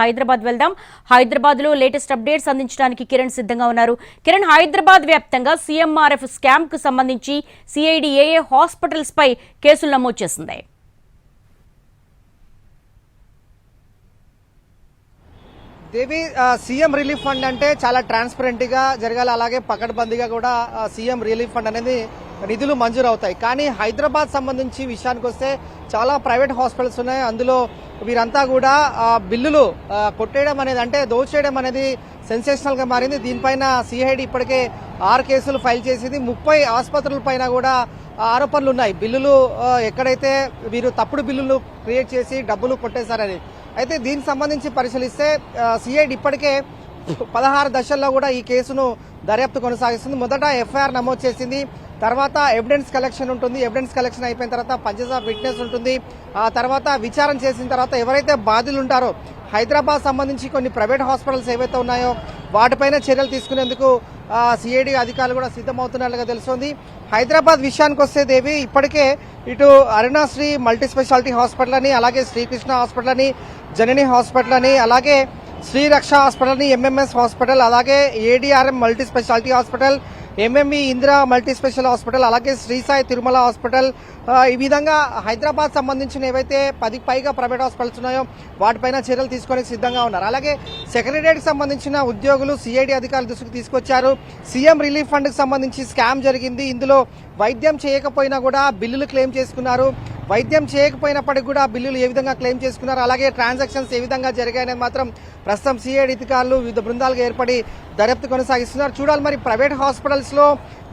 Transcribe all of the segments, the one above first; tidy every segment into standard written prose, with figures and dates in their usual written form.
హైదరాబాద్ వెళ్దాం. హైదరాబాద్ లో latest updates అందించడానికి కిరణ్ సిద్ధంగా ఉన్నారు. కిరణ్, హైదరాబాద్ వ్యాప్తంగా సీఎంఆర్ఎఫ్ స్కామ్ కు సంబంధించి సిఐడి ఏ హాస్పిటల్స్ పై కేసులు నమోదు చేసింది? దేవి, సీఎం రిలీఫ్ ఫండ్ అంటే చాలా ట్రాన్స్పరెంట్ గా జరగాలి. అలాగే పకడ్బందీగా కూడా సీఎం రిలీఫ్ ఫండ్ అనేది నిధులు మంజూరు అవుతాయి. కానీ హైదరాబాద్ సంబంధించి విషయానికి వస్తే చాలా ప్రైవేట్ హాస్పిటల్స్ ఉన్నాయి. అందులో వీరంతా కూడా బిల్లులు కొట్టేయడం అనేది, అంటే దోచేయడం అనేది సెన్సేషనల్ గా మారింది. దీనిపైన సిఐడి ఇప్పటికే 6 కేసులు ఫైల్ చేసింది. 30 ఆసుపత్రుల పైన కూడా ఆరోపణలు ఉన్నాయి. బిల్లులు ఎక్కడైతే వీరు తప్పుడు బిల్లులు క్రియేట్ చేసి డబ్బులు కొట్టేశారని. అయితే దీనికి సంబంధించి పరిశీలిస్తే సిఐడి ఇప్పటికే 16 దశల్లో కూడా ఈ కేసును దర్యాప్తు కొనసాగిస్తుంది. మొదట ఎఫ్ఐఆర్ నమోదు చేసింది. తర్వాత ఎవిడెన్స్ కలెక్షన్ ఉంటుంది. ఎవిడెన్స్ కలెక్షన్ అయిపోయిన తర్వాత పంచెస్ ఆఫ్ విట్నెస్ ఉంటుంది. ఆ తర్వాత విచారణ చేసిన తర్వాత ఎవరైతే బాధితులు ఉంటారో హైదరాబాద్ సంబంధించి కొన్ని ప్రైవేట్ హాస్పిటల్స్ ఏవైతే ఉన్నాయో వాటిపైన చర్యలు తీసుకునేందుకు సిఐడి అధికారులు కూడా సిద్ధమవుతున్నట్లుగా తెలుస్తోంది. హైదరాబాద్ విషయానికి వస్తే దేవి, ఇప్పటికే ఇటు అరుణాశ్రీ మల్టీ స్పెషాలిటీ హాస్పిటల్ అని, అలాగే శ్రీకృష్ణ హాస్పిటల్ అని, జనని హాస్పిటల్ అని, అలాగే శ్రీరక్ష హాస్పిటల్ అని, ఎంఎంఎస్ హాస్పిటల్, అలాగే ఏడిఆర్ఎం multi speciality hospital, MME Indira multi special hospital, అలాగే శ్రీసాయి తిరుమల హాస్పిటల్, ఈ విధంగా హైదరాబాద్ సంబంధించిన ఏవైతే 10కి పైగా ప్రైవేట్ హాస్పిటల్స్ ఉన్నాయో వాటిపైన చర్యలు తీసుకొని సిద్ధంగా ఉన్నారు. అలాగే సెక్రటరియట్ కి సంబంధించిన ఉద్యోగులు సిఐడి అధికారుల దృష్టికి తీసుకొచ్చారు. సీఎం రిలీఫ్ ఫండ్ కి సంబంధించి స్కామ్ జరిగింది. ఇందులో వైద్యం చేయకపోయినా కూడా బిల్లులు క్లెయిమ్ చేసుకున్నారు. వైద్యం చేయకపోయినప్పటికీ కూడా బిల్లులు ఏ విధంగా క్లెయిమ్ చేసుకున్నారు, అలాగే ట్రాన్సాక్షన్స్ ఏ విధంగా జరిగాయనేది మాత్రం ప్రస్తుతం సిఐడి అధికారులు వివిధ బృందాలుగా ఏర్పడి దర్యాప్తు కొనసాగిస్తున్నారు. చూడాలి మరి ప్రైవేట్ హాస్పిటల్స్ లో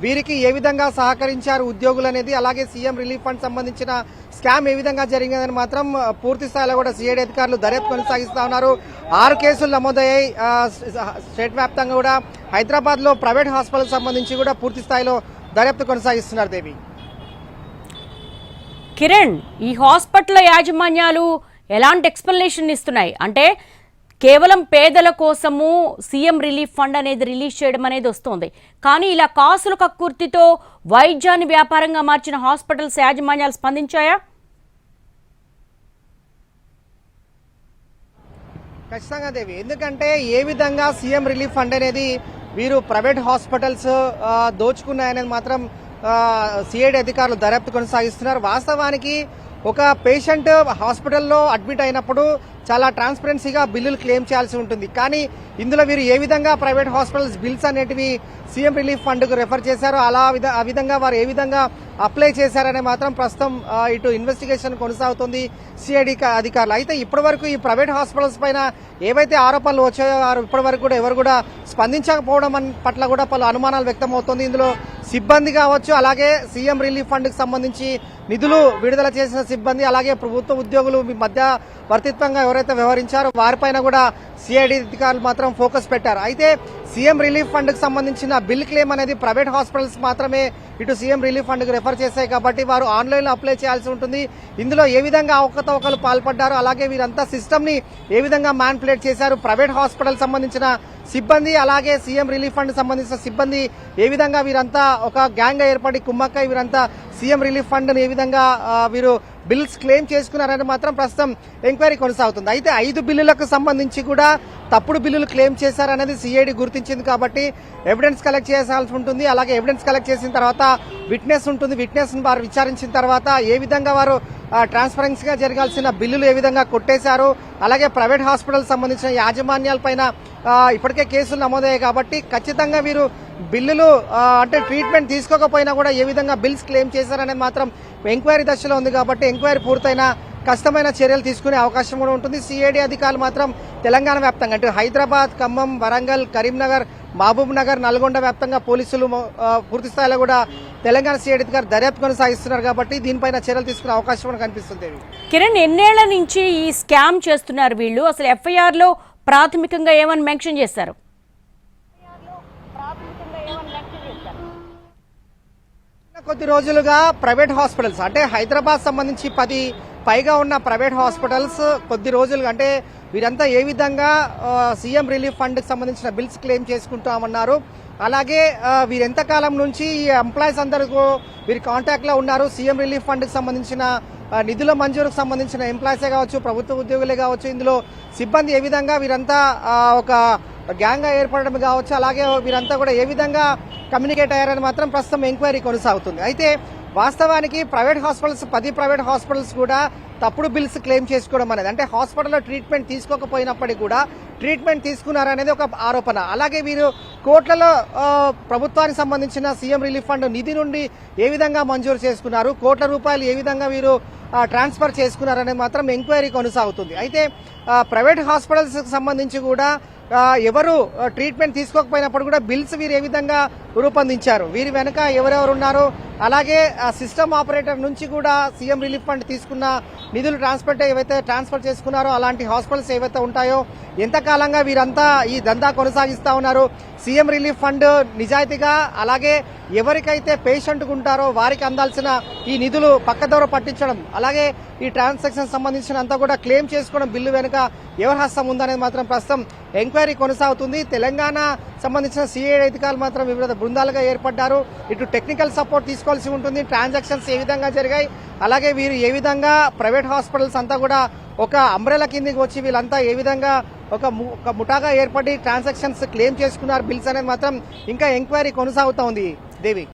వీరికి ఏ విధంగా సహకరించారు ఉద్యోగులు అనేది, అలాగే సీఎం రిలీఫ్ ఫండ్ సంబంధించిన స్కామ్ ఏ విధంగా జరిగిందని మాత్రం పూర్తి స్థాయిలో కూడా సిఐడి అధికారులు దర్యాప్తు కొనసాగిస్తా ఉన్నారు. 6 కేసులు నమోదయ్యాయి. స్టేట్ వ్యాప్తంగా కూడా హైదరాబాద్ లో ప్రైవేట్ హాస్పిటల్ సంబంధించి కూడా పూర్తి స్థాయిలో దర్యాప్తు కొనసాగిస్తున్నారు. దేవి, కిరణ్, ఈ హాస్పిటల్ యాజమాన్యాలు ఎలాంటి ఎక్స్ప్లెనేషన్ ఇస్తున్నాయి? అంటే కేవలం పేదల కోసము సీఎం రిలీఫ్ ఫండ్ అనేది రిలీజ్ చేయడం అనేది వస్తుంది, కానీ ఇలా కాసుల కక్కుర్తితో వైద్యాన్ని వ్యాపారంగా మార్చిన హాస్పిటల్స్ యాజమాన్యాలు స్పందించాయా? ఖచ్చితంగా దేవి, ఎందుకంటే ఏ విధంగా సీఎం రిలీఫ్ ఫండ్ అనేది వీరు ప్రైవేట్ హాస్పిటల్స్ దోచుకున్నాయనేది మాత్రం సిఐడి అధికారులు దర్యాప్తు కొనసాగిస్తున్నారు. వాస్తవానికి ఒక పేషెంట్ హాస్పిటల్లో అడ్మిట్ అయినప్పుడు చాలా ట్రాన్స్పరెన్సీగా బిల్లులు క్లెయిమ్ చేయాల్సి ఉంటుంది. కానీ ఇందులో వీరు ఏ విధంగా ప్రైవేట్ హాస్పిటల్స్ బిల్స్ అనేటివి సీఎం రిలీఫ్ ఫండ్ కు రెఫర్ చేశారో ఆ విధంగా వారు ఏ విధంగా అప్లై చేశారనే మాత్రం ప్రస్తుతం ఇటు ఇన్వెస్టిగేషన్ కొనసాగుతుంది సిఐడి అధికారులు. అయితే ఇప్పటి వరకు ఈ ప్రైవేట్ హాస్పిటల్స్ పైన ఏవైతే ఆరోపణలు వచ్చాయో ఇప్పటి వరకు కూడా ఎవరు కూడా స్పందించకపోవడం పట్ల కూడా పలు అనుమానాలు వ్యక్తమవుతుంది. ఇందులో సిబ్బంది కావచ్చు, అలాగే సీఎం రిలీఫ్ ఫండ్ కి సంబంధించి నిధులు విడుదల చేసిన సిబ్బంది, అలాగే ప్రభుత్వ ఉద్యోగులు మధ్య వర్తిత్వంగా ఎవరైతే వ్యవహరించారో వారిపైన కూడా సిఐడి అధికారులు మాత్రం ఫోకస్ పెట్టారు. అయితే సీఎం రిలీఫ్ ఫండ్ కి సంబంధించిన బిల్ క్లెయిమ్ అనేది ప్రైవేట్ హాస్పిటల్స్ మాత్రమే ఇటు సీఎం రిలీఫ్ ఫండ్ కి రెఫర్ చేశాయి కాబట్టి వారు ఆన్లైన్ లో అప్లై చేయాల్సి ఉంటుంది. ఇందులో ఏ విధంగా అవకతవకలు పాల్పడ్డారు, అలాగే వీరంతా సిస్టమ్ ని ఏ విధంగా మ్యానిపులేట్ చేశారు, ప్రైవేట్ హాస్పిటల్ సంబంధించిన సిబ్బంది అలాగే సీఎం రిలీఫ్ ఫండ్ సంబంధించిన సిబ్బంది ఏ విధంగా వీరంతా ఒక గ్యాంగ్ గా ఏర్పడి కుమ్మక్కై వీరంతా సీఎం రిలీఫ్ ఫండ్ ఏ విధంగా వీరు బిల్స్ క్లెయిమ్ చేసుకున్నారని మాత్రం ప్రస్తుతం ఎంక్వైరీ కొనసాగుతుంది. అయితే 5 బిల్లులకు సంబంధించి కూడా తప్పుడు బిల్లులు క్లెయిమ్ చేశారనేది సిఐడి గుర్తించింది కాబట్టి ఎవిడెన్స్ కలెక్ట్ చేయాల్సి ఉంటుంది. అలాగే ఎవిడెన్స్ కలెక్ట్ చేసిన తర్వాత విట్నెస్ ఉంటుంది. విట్నెస్ వారు విచారించిన తర్వాత ఏ విధంగా వారు ట్రాన్స్పరెన్సీగా జరగాల్సిన బిల్లులు ఏ విధంగా కొట్టేశారు, అలాగే ప్రైవేట్ హాస్పిటల్ సంబంధించిన యాజమాన్యాలపైన ఇప్పటికే కేసులు నమోదయ్యాయి కాబట్టి ఖచ్చితంగా వీరు బిల్లులు అంటే ట్రీట్మెంట్ తీసుకోకపోయినా కూడా ఏ విధంగా బిల్స్ క్లెయిమ్ చేశారనేది మాత్రం ఎంక్వైరీ దశలో ఉంది కాబట్టి ఎంక్వైరీ పూర్తయిన కష్టమైన చర్యలు తీసుకునే అవకాశం కూడా ఉంటుంది. సిఐడి అధికారులు మాత్రం తెలంగాణ వ్యాప్తంగా అంటే హైదరాబాద్, ఖమ్మం, వరంగల్, కరీంనగర్, మహబూబ్ నగర్, నల్గొండ వ్యాప్తంగా పోలీసులు పూర్తి స్థాయిలో కూడా తెలంగాణ సిఐడి అధికారులు దర్యాప్తు కొనసాగిస్తున్నారు కాబట్టి దీనిపైన చర్యలు తీసుకునే అవకాశం కూడా కనిపిస్తుంది. కిరణ్, ఎన్నేళ్ల నుంచి ఈ స్కామ్ చేస్తున్నారు వీళ్ళు? అసలు ఎఫ్ఐఆర్ లో ప్రాథమికంగా ఏమని మెన్షన్ చేశారు? కొద్ది రోజులుగా ప్రైవేట్ హాస్పిటల్స్ అంటే హైదరాబాద్ సంబంధించి 10 పైగా ఉన్న ప్రైవేట్ హాస్పిటల్స్ కొద్ది రోజులుగా అంటే వీరంతా ఏ విధంగా సీఎం రిలీఫ్ ఫండ్ కి సంబంధించిన బిల్స్ క్లెయిమ్ చేసుకుంటామన్నారు. అలాగే వీరెంతకాలం నుంచి ఈ ఎంప్లాయీస్ అందరూ వీరి కాంటాక్ట్ లో ఉన్నారు. సీఎం రిలీఫ్ ఫండ్ కి సంబంధించిన నిధుల మంజూరుకు సంబంధించిన ఎంప్లాయీసే కావచ్చు, ప్రభుత్వ ఉద్యోగులే కావచ్చు, ఇందులో సిబ్బంది ఏ విధంగా వీరంతా ఒక గ్యాంగ్ గా ఏర్పడడం కావచ్చు, అలాగే వీరంతా కూడా ఏ విధంగా కమ్యూనికేట్ అయ్యారని మాత్రం ప్రస్తుతం ఎంక్వైరీ కొనసాగుతుంది. అయితే వాస్తవానికి ప్రైవేట్ హాస్పిటల్స్ 10 ప్రైవేట్ హాస్పిటల్స్ కూడా తప్పుడు బిల్స్ క్లెయిమ్ చేసుకోవడం అనేది, అంటే హాస్పిటల్లో ట్రీట్మెంట్ తీసుకోకపోయినప్పటికీ కూడా ట్రీట్మెంట్ తీసుకున్నారనేది ఒక ఆరోపణ. అలాగే వీరు కోట్లలో ప్రభుత్వానికి సంబంధించిన సీఎం రిలీఫ్ ఫండ్ నిధి నుండి ఏ విధంగా మంజూరు చేసుకున్నారు, కోట్ల రూపాయలు ఏ విధంగా వీరు ట్రాన్స్ఫర్ చేసుకున్నారనేది మాత్రం ఎంక్వైరీ కొనసాగుతుంది. అయితే ప్రైవేట్ హాస్పిటల్స్ కి సంబంధించి కూడా ఎవరు ట్రీట్మెంట్ తీసుకోకపోయినప్పుడు కూడా బిల్స్ వీరు ఏ విధంగా రూపొందించారు, వీరి వెనుక ఎవరెవరు ఉన్నారు, అలాగే సిస్టమ్ ఆపరేటర్ నుంచి కూడా సీఎం రిలీఫ్ ఫండ్ తీసుకున్న నిధులు ట్రాన్స్ఫర్ చేసుకున్నారో అలాంటి హాస్పిటల్స్ ఏవైతే ఉంటాయో ఎంతకాలంగా వీరంతా ఈ దందా కొనసాగిస్తా ఉన్నారు, సీఎం రిలీఫ్ ఫండ్ నిజాయితీగా అలాగే ఎవరికైతే పేషెంట్ ఉంటారో వారికి అందాల్సిన ఈ నిధులు పక్కదోర పట్టించడం, అలాగే ఈ ట్రాన్సాక్షన్ సంబంధించిన అంతా కూడా క్లెయిమ్ చేసుకోవడం బిల్లు వెనుక ఎవరి హస్తం ఉందనేది మాత్రం ప్రస్తుతం ఎంక్వైరీ కొనసాగుతుంది. తెలంగాణ సంబంధించిన సిఐడి అధికారులు మాత్రం వివిధ బృందాలుగా ఏర్పడ్డారు. ఇటు టెక్నికల్ సపోర్ట్ తీసుకోవాల్సి ఉంటుంది, ట్రాన్సాక్షన్స్ ఏ విధంగా జరిగాయి, అలాగే వీరు ఏ విధంగా ప్రైవేట్ హాస్పిటల్స్ అంతా కూడా ఒక అంబ్రెలా కిందికి వచ్చి వీళ్ళంతా ఏ విధంగా ఒక ముఠాగా ఏర్పడి ట్రాన్సాక్షన్స్ క్లెయిమ్ చేసుకున్నారు బిల్స్ అనేది మాత్రం ఇంకా ఎంక్వైరీ కొనసాగుతా ఉంది. దేవి.